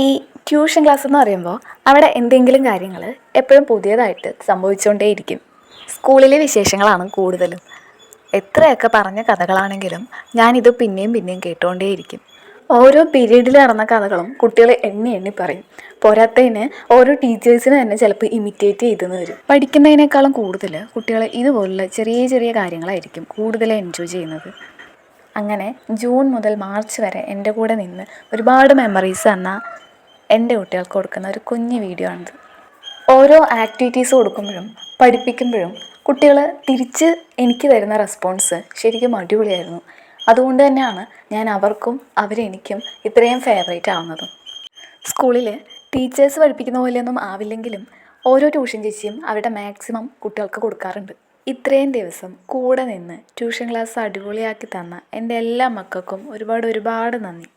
ഈ tuition class എന്ന് പറയുമ്പോൾ അവിടെ എന്തെങ്കിലും കാര്യങ്ങൾ എപ്പോഴും പുതിയതായിട്ട് സംഭവിച്ചുകൊണ്ടേയിരിക്കും. സ്കൂളിലെ വിശേഷങ്ങളാണ് കൂടുതലും. എത്രയൊക്കെ പറഞ്ഞ കഥകളാണെങ്കിലും ഞാനിത് പിന്നെയും പിന്നെയും കേട്ടുകൊണ്ടേയിരിക്കും. ഓരോ പീരീഡിൽ നടന്ന കഥകളും കുട്ടികൾ എണ്ണി എണ്ണി പറയും. പോരാത്തതിന് ഓരോ ടീച്ചേഴ്സിന് തന്നെ ചിലപ്പോൾ ഇമിറ്റേറ്റ് ചെയ്തെന്ന് വരും. പഠിക്കുന്നതിനേക്കാളും കൂടുതൽ കുട്ടികൾ ഇതുപോലുള്ള ചെറിയ ചെറിയ കാര്യങ്ങളായിരിക്കും കൂടുതൽ എൻജോയ് ചെയ്യുന്നത്. അങ്ങനെ ജൂൺ മുതൽ മാർച്ച് വരെ എൻ്റെ കൂടെ നിന്ന് ഒരുപാട് മെമ്മറീസ് തന്ന എൻ്റെ കുട്ടികൾക്ക് കൊടുക്കുന്ന ഒരു കുഞ്ഞു വീഡിയോ ആണിത്. ഓരോ ആക്ടിവിറ്റീസ് കൊടുക്കുമ്പോഴും പഠിപ്പിക്കുമ്പോഴും കുട്ടികൾ തിരിച്ച് എനിക്ക് തരുന്ന റെസ്പോൺസ് ശരിക്കും അടിപൊളിയായിരുന്നു. അതുകൊണ്ട് തന്നെയാണ് ഞാൻ അവർക്കും അവരെനിക്കും ഇത്രയും ഫേവറേറ്റ് ആവുന്നതും. സ്കൂളിൽ ടീച്ചേഴ്സ് പഠിപ്പിക്കുന്ന പോലെയൊന്നും ആവില്ലെങ്കിലും ഓരോ ട്യൂഷൻ ചേച്ചിയും അവരുടെ മാക്സിമം കുട്ടികൾക്ക് കൊടുക്കാറുണ്ട്. ഇത്രയും ദിവസം കൂടെ നിന്ന് ട്യൂഷൻ ക്ലാസ് അടിപൊളിയാക്കി തന്ന എൻ്റെ എല്ലാ മക്കൾക്കും ഒരുപാട് നന്ദി.